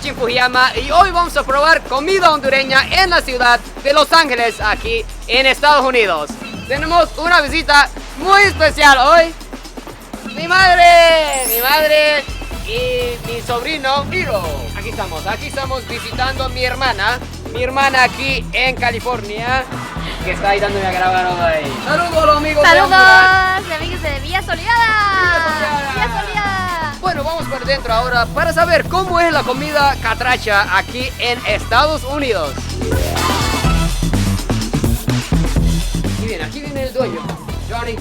Shin Fujiyama y hoy vamos a probar comida hondureña en la ciudad de Los Ángeles, aquí en Estados Unidos. Tenemos una visita muy especial hoy. Mi madre y mi sobrino Miro. Aquí estamos visitando a mi hermana aquí en California, que está ayudándome a grabar hoy. Saludos a los amigos de Honduras. Saludos, amigos de Villa Soleada. Villa Soleada. Bueno, vamos por dentro ahora para saber cómo es la comida catracha aquí en Estados Unidos. Y bien, aquí viene el dueño, Johnny.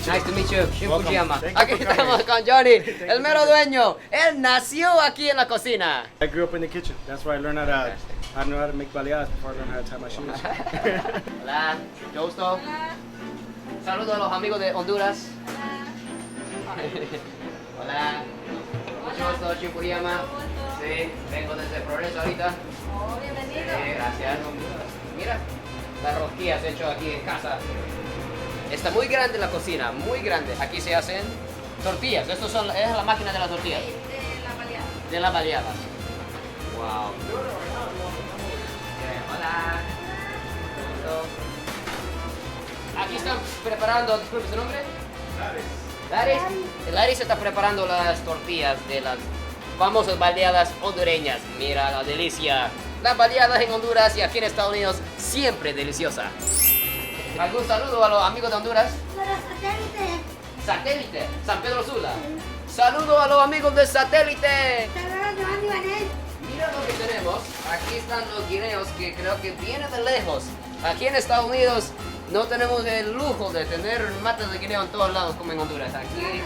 Nice to meet you. Shin Fujiyama. Aquí estamos con Johnny, el mero dueño. Él nació aquí en la cocina. I grew up in the kitchen. That's where I learned how to make baleadas before I learned how to tie my shoes. Hola, mucho gusto. Hola. Saludos a los amigos de Honduras. Hola. Mucho gusto, Shin Fujiyama. Sí, vengo desde Progreso ahorita. Oh, bienvenido. Sí, gracias. Mira, las rosquillas hechas aquí en casa. Está muy grande la cocina, muy grande. Aquí se hacen tortillas. Es la máquina de las tortillas. De la baleada. De las baleadas. Wow. Hola. Aquí están preparando, disculpe su nombre. Laris está preparando las tortillas de las famosas baleadas hondureñas. Mira la delicia. Las baleadas en Honduras y aquí en Estados Unidos siempre deliciosa. ¿Algún saludo a los amigos de Honduras? Satélite, San Pedro Sula. Saludo a los amigos de Satélite. Mira lo que tenemos. Aquí están los guineos que creo que vienen de lejos. Aquí en Estados Unidos no tenemos el lujo de tener matas de guineo en todos lados como en Honduras. Aquí hay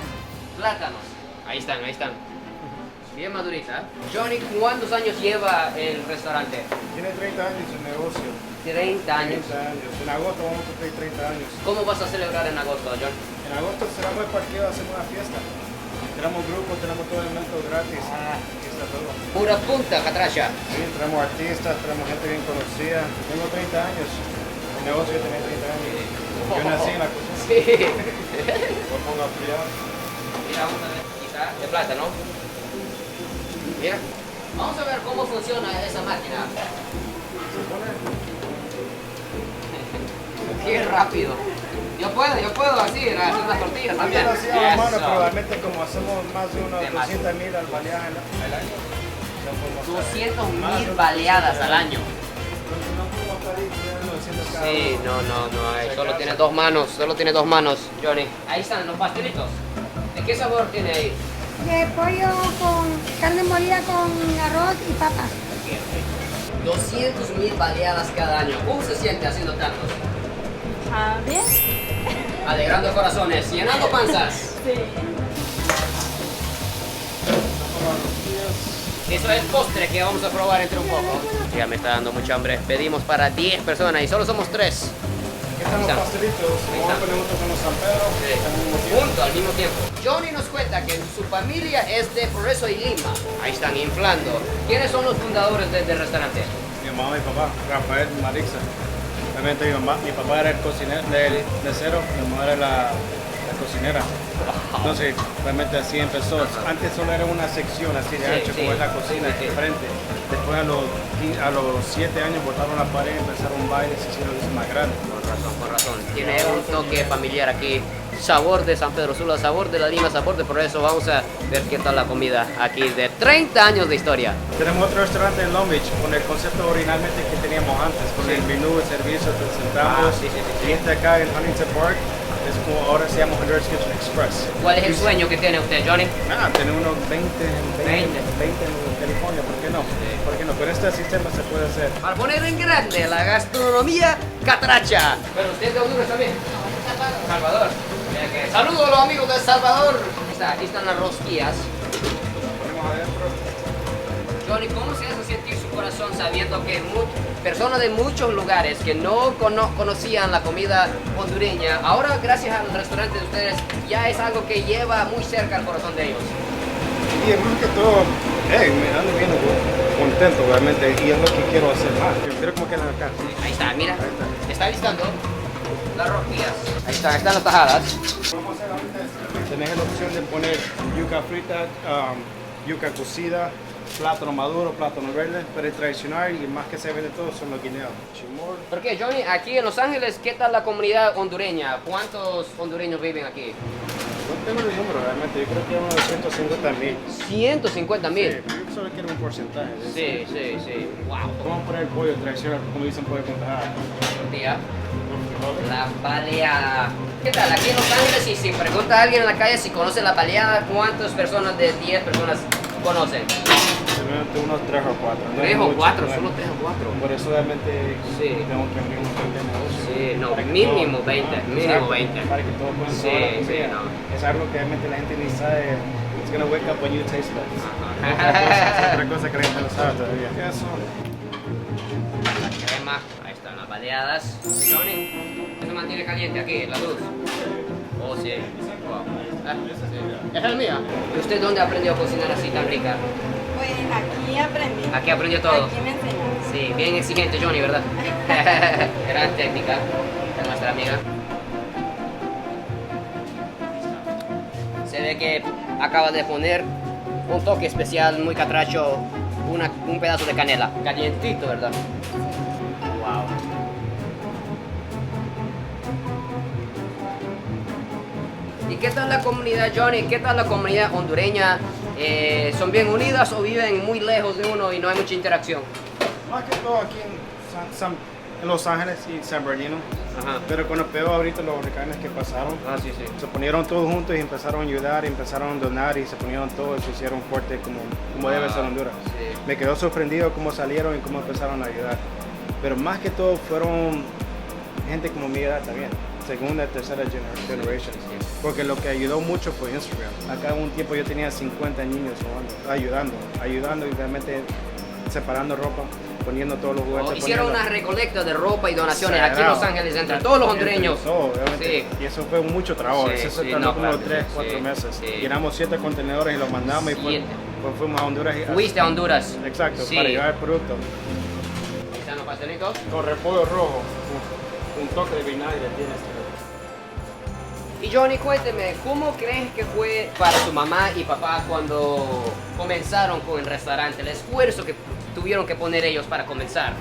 plátanos. Ahí están. Bien madurita. Johnny, ¿cuántos años lleva el restaurante? Tiene 30 años el negocio. 30 años. 30 años. En agosto vamos a cumplir 30 años. ¿Cómo vas a celebrar en agosto, John? En agosto cerramos el parqueo, hacemos una fiesta. Tenemos grupos, tenemos todo el evento gratis. Aquí está todo. Pura punta, catracha. Sí, tenemos artistas, tenemos gente bien conocida. Tengo 30 años. El negocio tiene 30 años. Yo nací en la cocina. Sí. Lo pongo a friar. Mira, vamos a ver, quizá de plátano. Mira. Vamos a ver cómo funciona esa máquina. Se pone. Qué rápido. Yo puedo así, hacer las tortillas también. Yo lo hacía a la mano, Eso. pero realmente como hacemos más de unos Demasiado. 200,000 al baleadas al año. No podemos estar- 200,000 baleadas al año. No podemos estar ahí cuidando, haciendo cada Sí, uno. no, solo tiene dos manos, Johnny. Ahí están los pastelitos. ¿De qué sabor tiene ahí? De pollo con carne molida con arroz y papas. 200,000 baleadas cada año. ¿Cómo se siente haciendo tantos? Bien. Alegrando corazones, llenando panzas. Sí. Eso es postre que vamos a probar entre un poco. Ya me está dando mucha hambre. Pedimos para 10 personas y solo somos 3. Aquí están los pastelitos, vamos a poner junto con los San Pedro al mismo tiempo. Juntos al mismo tiempo. Johnny nos cuenta que su familia es de Progreso y Lima. Ahí están inflando. ¿Quiénes son los fundadores del restaurante? Mi mamá y mi papá, Rafael y Marixa. Realmente mi papá era el cocinero, el mesero, mi mamá era la cocinera. Entonces, realmente así empezó. Antes solo era una sección así de ancho, como es la cocina, de frente. Después a los 7 años botaron la pared, empezaron un baile, se hicieron más grande. Con razón. Tiene un toque familiar aquí. Sabor de San Pedro Sula, sabor de la Lima, sabor de Progreso. Vamos a ver qué tal la comida aquí de 30 años de historia. Tenemos otro restaurante en Long Beach con el concepto originalmente que teníamos antes, con el menú, el servicio, te sentamos. Sí. Y este acá en Huntington Park es como ahora se llama Honduras Kitchen Express. ¿Cuál es el sueño que tiene usted, Johnny? Tiene unos 20 en California, ¿por qué no? ¿Por qué no? Con este sistema se puede hacer. Para poner en grande la gastronomía catracha. Pero usted es de Honduras también. Salvador. Saludos a los amigos de El Salvador. Aquí están las rosquillas. Ponemos adentro. Johnny, ¿cómo se hace sentir su corazón sabiendo que personas de muchos lugares que no conocían la comida hondureña, ahora gracias al restaurante de ustedes ya es algo que lleva muy cerca al corazón de ellos? Y más que todo, me ando bien contento realmente y es lo que quiero hacer más. Yo quiero como quedan acá. Ahí está, mira. Ahí está. Está listando las rosquillas. Ahí están las tajadas. Vamos a hacer ahorita, tenés la opción de poner yuca frita, yuca cocida, plátano maduro, plátano verde, pero el tradicional y más que se vende todo son los guineos. Chimor. Porque Johnny, aquí en Los Ángeles, ¿qué tal la comunidad hondureña? ¿Cuántos hondureños viven aquí? No tengo el número realmente, yo creo que unos 150,000. 150,000. Sí, pero yo solo quiero un porcentaje. Sí, sí, sí. Wow. Vamos a poner el pollo tradicional, como dicen, pollo con tajadas. Día. La baleada. ¿Qué tal? Aquí en Los Ángeles, y si pregunta a alguien en la calle si conoce la baleada, ¿cuántas personas de 10 personas conocen? Simplemente unos 3 o 4. 3 o 4, solo 3 o 4. Por eso realmente Sí. tengo que abrir un 20 negocios. Sí, no, Para que mínimo todo- 20, Exacto, mínimo 20. Para que todo pueda Sí, probar la sí, comida. no. Es algo que realmente la gente ni sabe. It's gonna wake up when you taste it. Ajá. Es otra cosa que la gente no sabe todavía. Eso. La crema, ahí están las baleadas. Johnny, ¿qué se mantiene caliente aquí, la luz? Oh, sí. Wow. Ah, sí. ¿Es el mío? ¿Y usted dónde aprendió a cocinar así tan rica? Pues aquí aprendí. Aquí aprendió todo. Aquí me enseñaron. Sí, bien exigente Johnny, ¿verdad? Gran técnica de nuestra amiga. Se ve que acaba de poner un toque especial, muy catracho, un pedazo de canela. Calientito, ¿verdad? Wow. ¿Y qué tal la comunidad, Johnny? ¿Qué tal la comunidad hondureña? ¿Son bien unidas o viven muy lejos de uno y no hay mucha interacción? Más que todo aquí en Los Ángeles y San Bernardino. Ajá. Pero con lo peor ahorita los huracanes que pasaron, Ah, sí, sí. se ponieron todos juntos y empezaron a ayudar, y empezaron a donar y se ponieron todos y se hicieron fuertes como debe ser Honduras. Sí. Me quedó sorprendido cómo salieron y cómo empezaron a ayudar. Pero más que todo fueron gente como mi edad también, segunda y tercera generation. Porque lo que ayudó mucho fue Instagram. Acá un tiempo yo tenía 50 niños ayudando y realmente separando ropa, poniendo todos los juguetes. Hicieron una recolecta de ropa y donaciones aquí en Sagrado. Los Ángeles entre todos los hondureños. Entre todos, obviamente. Sí. Y eso fue mucho trabajo. Sí, Eso sí, tardó no, como claro, 3, sí, 4 meses. sí. Llenamos 7 contenedores y los mandamos y 7. fuimos a Honduras. Fuiste a Honduras. Exacto, Sí. para llevar el producto. Ahí están los pastelitos. Con repollo rojo, un toque de vinagre tiene este. Y Johnny, cuénteme, ¿cómo crees que fue para su mamá y papá cuando comenzaron con el restaurante? El esfuerzo que tuvieron que poner ellos para comenzar.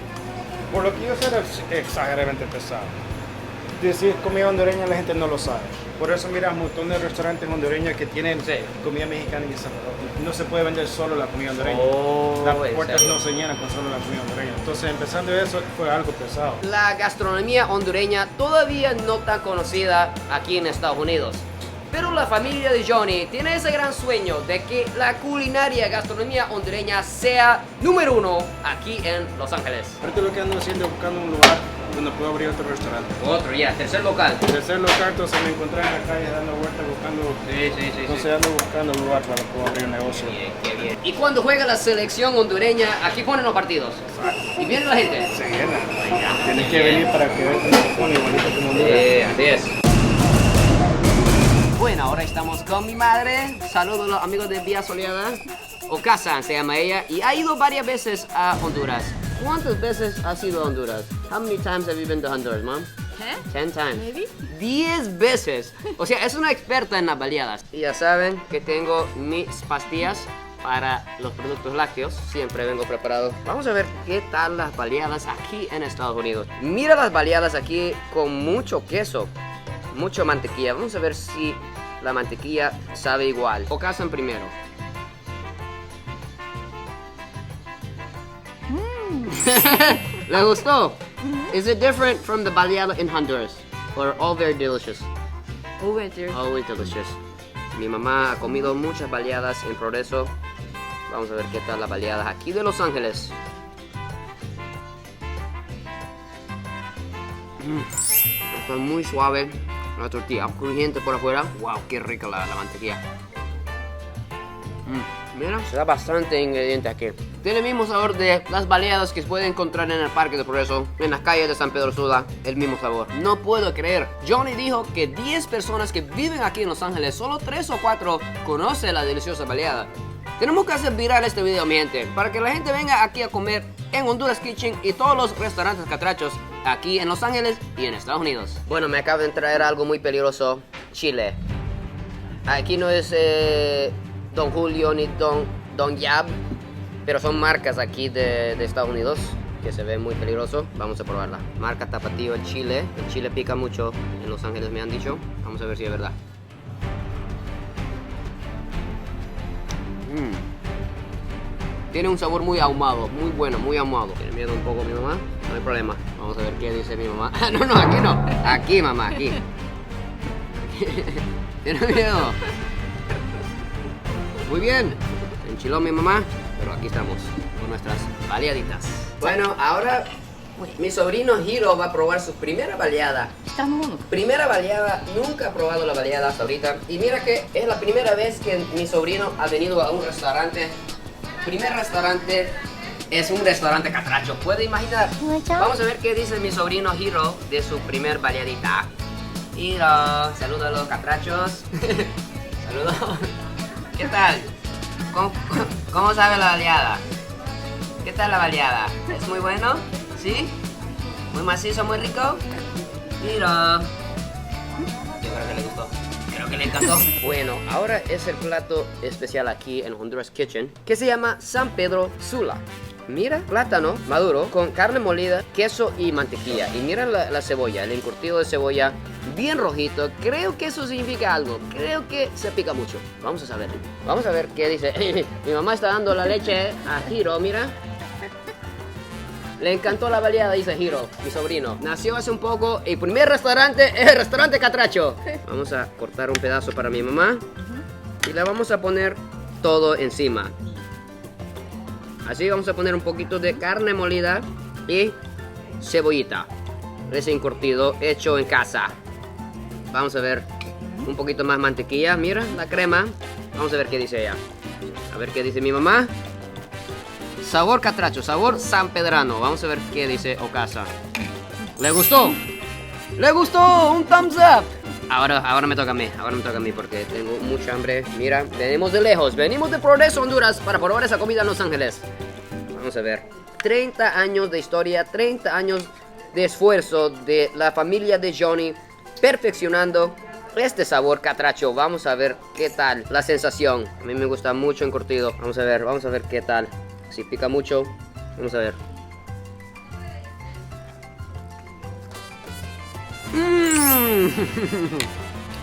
Por lo que yo sé, era exageradamente pesado. Decir comida hondureña, la gente no lo sabe. Por eso miras un montón de restaurantes hondureños que tienen Sí. comida mexicana y salvador. No se puede vender solo la comida hondureña. Oh, Las ¿en puertas serio? no se llenan con solo la comida hondureña. Entonces, empezando eso, fue algo pesado. La gastronomía hondureña todavía no tan conocida aquí en Estados Unidos. Pero la familia de Johnny tiene ese gran sueño de que la culinaria gastronomía hondureña sea número 1 aquí en Los Ángeles. Ahorita lo que ando haciendo es buscando un lugar donde puedo abrir otro restaurante. Otro ya, tercer local. Tercer local, entonces me encontré en la calle dando vueltas buscando. Sí. Entonces ando buscando un lugar para poder abrir un negocio. Bien, qué bien. Y cuando juega la selección hondureña, aquí ponen los partidos. Y viene la gente. Se llena. Tienes que venir para que veas cómo se pone igualito como Honduras. Así es. Bueno, ahora estamos con mi madre. Saludos a los amigos de Vía Soleada. Ocasa se llama ella. Y ha ido varias veces a Honduras. ¿Cuántas veces has ido a Honduras? How many times have you been to Honduras, mom? 10 times. Maybe. 10 veces. O sea, es una experta en las baleadas. Y ya saben que tengo mis pastillas para los productos lácteos. Siempre vengo preparado. Vamos a ver qué tal las baleadas aquí en Estados Unidos. Mira las baleadas aquí con mucho queso, mucha mantequilla. Vamos a ver si la mantequilla sabe igual. O casan primero. ¿Le gustó? Is it different from the baleada in Honduras? Or all very delicious? Always delicious. Mi mamá ha comido muchas baleadas en Progreso. Vamos a ver qué tal las baleadas aquí de Los Ángeles. Está muy suave la tortilla, crujiente por afuera. Wow, qué rica la mantequilla. Mira, se da bastante ingrediente aquí. Tiene el mismo sabor de las baleadas que se puede encontrar en el Parque de Progreso, en las calles de San Pedro Sula. El mismo sabor. No puedo creer. Johnny dijo que 10 personas que viven aquí en Los Ángeles, solo 3 o 4 conocen la deliciosa baleada. Tenemos que hacer viral este video, mi gente, para que la gente venga aquí a comer en Honduras Kitchen y todos los restaurantes catrachos aquí en Los Ángeles y en Estados Unidos. Bueno, me acaban de traer algo muy peligroso. Chile. Aquí no es Don Julio ni Don Yab. pero son marcas aquí de Estados Unidos que se ve muy peligroso. Vamos a probarla. Marca Tapatío, el chile pica mucho en Los Ángeles, me han dicho. Vamos a ver si es verdad. Tiene un sabor muy ahumado, muy bueno, muy ahumado. Tiene miedo un poco mi mamá, no hay problema. Vamos a ver qué dice mi mamá. No, aquí no. Aquí, mamá, aquí. Tiene miedo. Muy bien. Se enchiló mi mamá, pero aquí estamos con nuestras baleaditas. Bueno, ahora mi sobrino Hiro va a probar su primera baleada. Primera baleada, nunca ha probado la baleada hasta ahorita. Y mira que es la primera vez que mi sobrino ha venido a un restaurante. Primer restaurante es un restaurante catracho, ¿puede imaginar? Vamos a ver qué dice mi sobrino Hiro de su primer baleadita. Hiro, saludos a los catrachos. Saludos. ¿Qué tal? ¿Cómo sabe la baleada? ¿Qué tal la baleada? ¿Es muy bueno? ¿Sí? ¿Muy macizo, muy rico? Hiro. Yo creo que le gustó. Creo que le encantó. Bueno, ahora es el plato especial aquí en Honduras Kitchen, que se llama San Pedro Sula. Mira, plátano maduro con carne molida, queso y mantequilla. Y mira la cebolla, el encurtido de cebolla bien rojito. Creo que eso significa algo. Creo que se pica mucho. Vamos a saber. Vamos a ver qué dice. Mi mamá está dando la leche a Hiro, mira. Le encantó la baleada, dice Hiro, mi sobrino. Nació hace un poco y primer restaurante es el restaurante catracho. Vamos a cortar un pedazo para mi mamá y le vamos a poner todo encima. Así vamos a poner un poquito de carne molida y cebollita. Recién curtido, hecho en casa. Vamos a ver un poquito más mantequilla. Mira la crema. Vamos a ver qué dice ella. A ver qué dice mi mamá. Sabor catracho, sabor sanpedrano. Vamos a ver qué dice Ocasa. ¿Le gustó? ¡Le gustó! ¡Un thumbs up! Ahora me toca a mí, porque tengo mucha hambre. Mira, venimos de lejos, venimos de Progreso, Honduras, para probar esa comida en Los Ángeles. Vamos a ver. 30 años de historia, 30 años de esfuerzo de la familia de Johnny, perfeccionando este sabor catracho. Vamos a ver qué tal la sensación. A mí me gusta mucho encurtido. Vamos a ver qué tal. Si pica mucho, vamos a ver.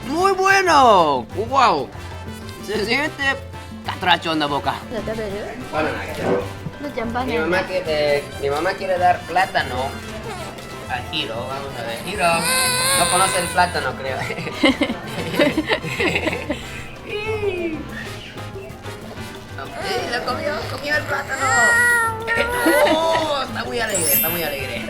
¡Muy bueno! ¡Wow! Se siente catracho en la boca. Mi mamá quiere dar plátano a Hiro. Vamos a ver. Hiro no conoce el plátano, creo. Lo comió el plátano. Oh, está muy alegre.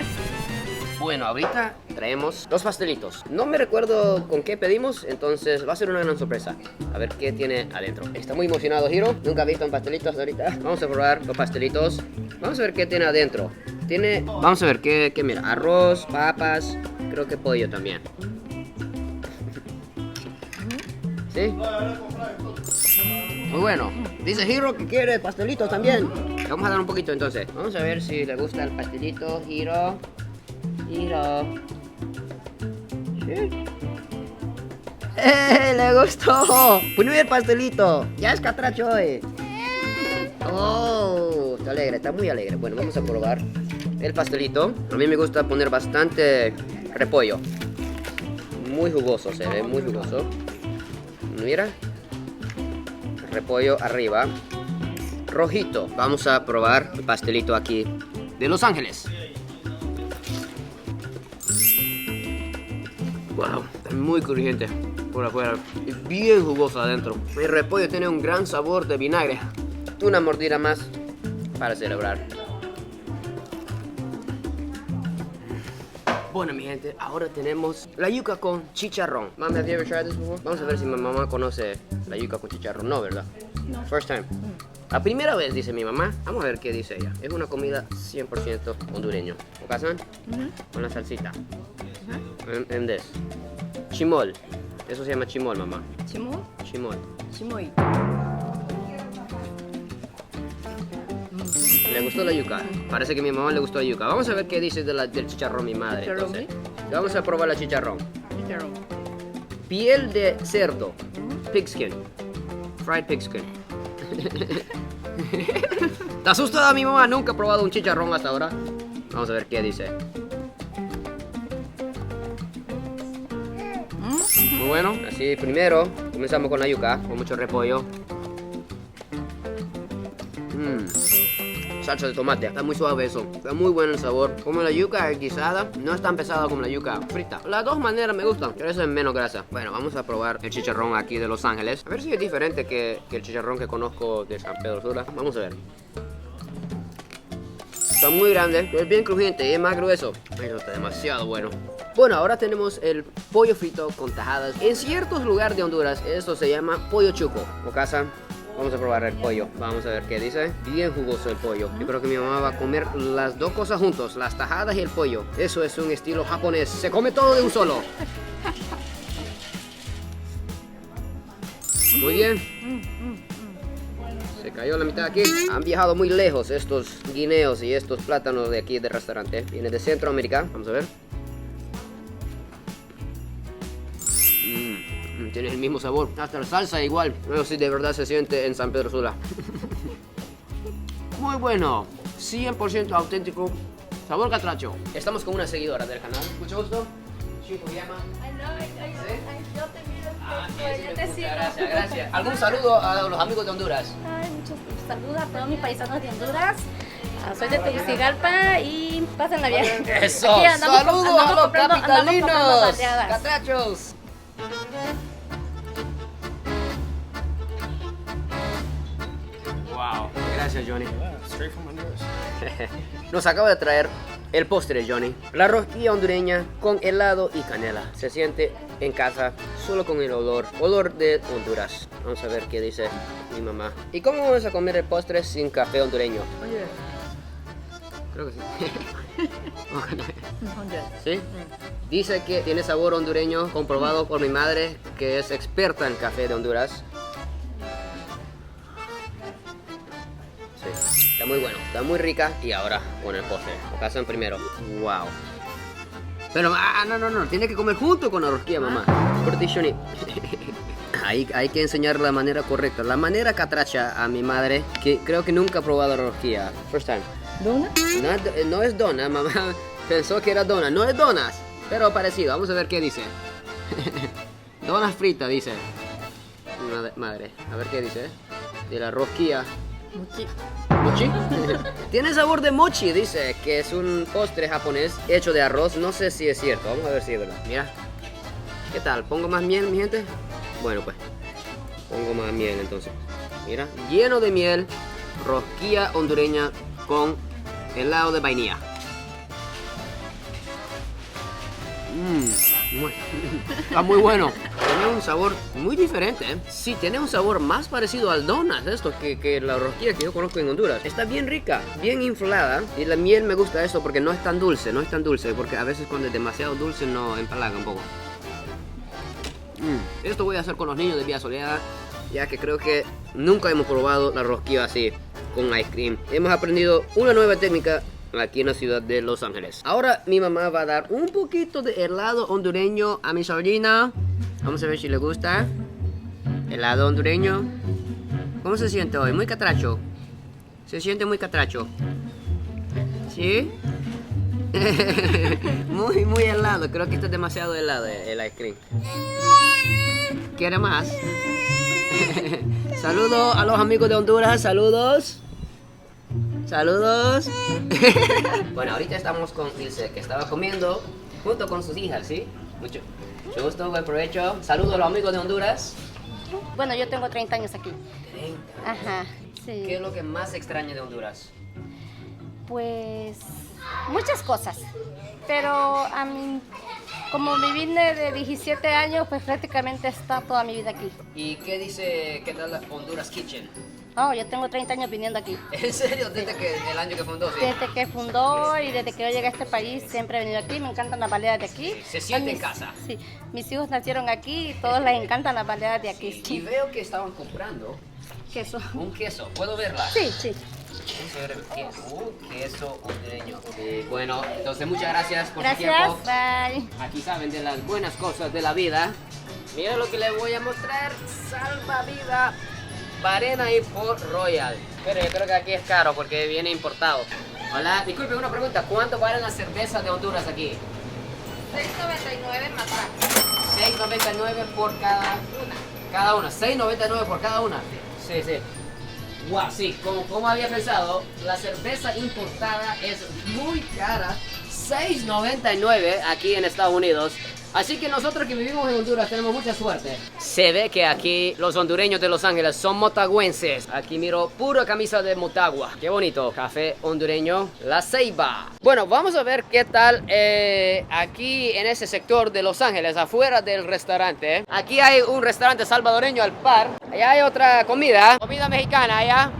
Bueno, ahorita traemos los pastelitos. No me recuerdo con qué pedimos, entonces va a ser una gran sorpresa. A ver qué tiene adentro. Está muy emocionado Hiro. Nunca ha visto un pastelito hasta ahorita. Vamos a probar los pastelitos. Vamos a ver qué tiene adentro. Vamos a ver qué mira. Arroz, papas, creo que pollo también. ¿Sí? Muy bueno. Dice Hiro que quiere pastelitos también. Le vamos a dar un poquito entonces. Vamos a ver si le gusta el pastelito. Hiro. ¿Sí? ¡Le gustó! Primer pastelito. Ya es catracho hoy. Oh, está muy alegre. Bueno, vamos a probar el pastelito. A mí me gusta poner bastante repollo. Muy jugoso, se ve muy jugoso. Mira. Repollo arriba. Rojito. Vamos a probar el pastelito aquí de Los Ángeles. Wow, está muy crujiente por afuera y bien jugoso adentro. El repollo tiene un gran sabor de vinagre. Una mordida más para celebrar. Bueno, mi gente, ahora tenemos la yuca con chicharrón. Mom, have you ever tried this before? Vamos a ver si mi mamá conoce la yuca con chicharrón. No, ¿verdad? No. First time. La primera vez, dice mi mamá. Vamos a ver qué dice ella. Es una comida 100% hondureño. ¿Ocasan? Con la salsita. And this. Chimol. Eso se llama chimol, mamá. ¿Chimol? Chimol. Chimoy. Le gustó la yuca. Parece que a mi mamá le gustó la yuca. Vamos a ver qué dice del chicharrón mi madre. Entonces, vamos a probar la chicharrón. Piel de cerdo. Pigskin. Fried pigskin. ¿Te asusta? Mi mamá nunca ha probado un chicharrón hasta ahora. Vamos a ver qué dice. Muy bueno. Así primero comenzamos con la yuca, con mucho repollo. Salsa de tomate, está muy suave eso, está muy bueno el sabor. Como la yuca guisada, no es tan pesada como la yuca frita. Las dos maneras me gustan, pero eso es menos grasa. Bueno, vamos a probar el chicharrón aquí de Los Ángeles. A ver si es diferente que el chicharrón que conozco de San Pedro Sula. Vamos a ver. Está muy grande, es bien crujiente y es más grueso. Eso está demasiado bueno. Bueno, ahora tenemos el pollo frito con tajadas. En ciertos lugares de Honduras, esto se llama pollo chuco. O casa. Vamos a probar el pollo. Vamos a ver qué dice. Bien jugoso el pollo. Yo creo que mi mamá va a comer las dos cosas juntos, las tajadas y el pollo. Eso es un estilo japonés. Se come todo de un solo. Muy bien. Se cayó la mitad aquí. Han viajado muy lejos estos guineos y estos plátanos de aquí del restaurante. Viene de Centroamérica. Vamos a ver. Tiene el mismo sabor, hasta la salsa igual. Pero sí, de verdad se siente en San Pedro Sula. Muy bueno, 100% auténtico, sabor catracho. Estamos con una seguidora del canal. Mucho gusto. Shin Fujiyama. Yo te miro. Yo te sigo. Gracias, gracias. ¿Algún saludo a los amigos de Honduras? Muchos saludos a todos mis paisanos de Honduras. Soy de Tegucigalpa y pásenla bien. Eso, saludos a los capitalinos, catrachos. Wow, gracias Johnny. Straight from Honduras. Nos acaba de traer el postre Johnny. La rosquilla hondureña con helado y canela. Se siente en casa solo con el olor de Honduras. Vamos a ver qué dice mi mamá. ¿Y cómo vamos a comer el postre sin café hondureño? Oye, creo que sí. ¿Sí? Dice que tiene sabor hondureño, comprobado por mi madre, que es experta en café de Honduras. Sí, está muy bueno, está muy rica. Y ahora con el postre. Lo pasan primero. Wow. Pero, no, tiene que comer junto con la rosquilla, mamá. Por ti, Shoni. Hay que enseñar la manera correcta, la manera catracha a mi madre, que creo que nunca ha probado la rosquilla. First time. ¿Dona? No es dona, mamá pensó que era dona, no es donas, pero parecido. Vamos a ver qué dice. Donas fritas, dice. Madre, a ver qué dice. De la rosquilla. Mochi. ¿Mochi? Tiene sabor de mochi, dice, que es un postre japonés hecho de arroz. No sé si es cierto, vamos a ver si es verdad. Mira, ¿qué tal? ¿Pongo más miel, mi gente? Bueno, pues, pongo más miel entonces. Mira, lleno de miel, rosquilla hondureña con helado de vainilla. Está muy bueno. Tiene un sabor muy diferente, ¿eh? Sí, tiene un sabor más parecido al donas, esto, que la rosquilla que yo conozco en Honduras. Está bien rica, bien inflada. Y la miel me gusta eso porque no es tan dulce, porque a veces cuando es demasiado dulce no empalaga un poco. Esto voy a hacer con los niños de Villa Soleada, ya que creo que nunca hemos probado la rosquilla así, con ice cream. Hemos aprendido una nueva técnica aquí en la ciudad de Los Ángeles. Ahora mi mamá va a dar un poquito de helado hondureño a mi sobrina. Vamos a ver si le gusta. Helado hondureño. ¿Cómo se siente hoy? Muy catracho. Se siente muy catracho. ¿Sí? muy helado. Creo que está demasiado helado el ice cream. ¿Quiere más? Saludos a los amigos de Honduras. Saludos. Saludos. Bueno, ahorita estamos con Ilse, que estaba comiendo junto con sus hijas, ¿sí? Mucho gusto, buen provecho. Saludos a los amigos de Honduras. Bueno, yo tengo 30 años aquí. 30. Ajá, sí. ¿Qué es lo que más extraña de Honduras? Pues muchas cosas, pero a mí, como me vine de 17 años, pues prácticamente está toda mi vida aquí. ¿Y qué dice, qué tal la Honduras Kitchen? Oh, yo tengo 30 años viniendo aquí. ¿En serio? Desde que el año que fundó, ¿sí? Desde que fundó y desde que yo llegué a este país siempre he venido aquí. Me encantan las baleadas de aquí. Sí, se siente en casa. Sí, mis hijos nacieron aquí y todos les encantan las baleadas de aquí. Sí. Y veo que estaban comprando queso. Un queso. ¿Puedo verla? Sí, sí. Vamos a ver el queso. Queso hondureño. Bueno, entonces muchas gracias por su Gracias, tiempo. bye. Aquí saben de las buenas cosas de la vida. Mira lo que les voy a mostrar. Salvavidas Varena y Port Royal. Pero yo creo que aquí es caro porque viene importado. Hola, disculpe, una pregunta. ¿Cuánto vale la cerveza de Honduras aquí? $6.99 más tax. $6.99 por cada una. $6.99 por cada una. Sí, sí. Wow, sí, como había pensado, la cerveza importada es muy cara. $6.99 aquí en Estados Unidos. Así que nosotros que vivimos en Honduras tenemos mucha suerte. Se ve que aquí los hondureños de Los Ángeles son motagüenses. Aquí miro pura camisa de Motagua. Qué bonito. Café hondureño La Ceiba. Bueno, vamos a ver qué tal aquí en ese sector de Los Ángeles, afuera del restaurante. Aquí hay un restaurante salvadoreño al par. Allá hay otra comida. Comida mexicana allá.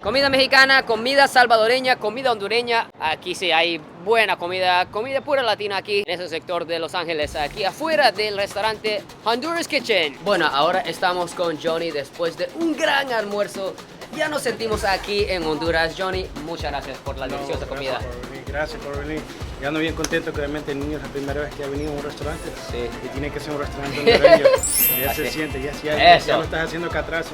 Comida mexicana, comida salvadoreña, comida hondureña. Aquí sí hay buena comida, comida pura latina aquí en ese sector de Los Ángeles, aquí afuera del restaurante Honduras Kitchen. Bueno, ahora estamos con Johnny después de un gran almuerzo. Ya nos sentimos aquí en Honduras. Johnny, muchas gracias por la deliciosa comida. Gracias por venir. Yo ando bien contento que realmente el niño es la primera vez que ha venido a un restaurante. Sí. Y tiene que ser un restaurante hondureño. Ya se siente, ya lo estás haciendo catracho.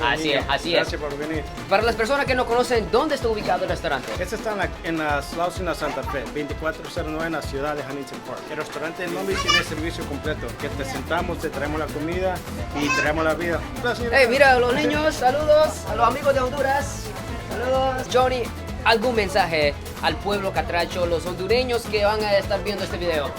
Así es. Gracias por venir. Para las personas que no conocen, ¿dónde está ubicado el restaurante? Este está en la Slausina Santa Fe, 2409 en la ciudad de Huntington Park. El restaurante no tiene servicio completo, que te sentamos, te traemos la comida y traemos la vida. Gracias. Hey, mira a los niños, saludos a los amigos de Honduras. Saludos. Johnny, ¿algún mensaje al pueblo catracho, los hondureños que van a estar viendo este video?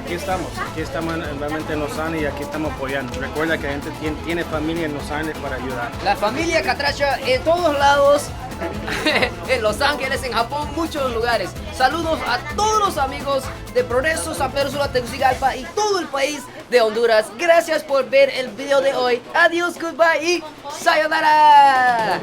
Aquí estamos realmente en Los Ángeles y aquí estamos apoyando. Recuerda que la gente tiene familia en Los Ángeles para ayudar. La familia catracha en todos lados, en Los Ángeles, en Japón, muchos lugares. Saludos a todos los amigos de Progreso, San Pedro Sula, Tegucigalpa y todo el país de Honduras. Gracias por ver el video de hoy. Adiós, goodbye y sayonara.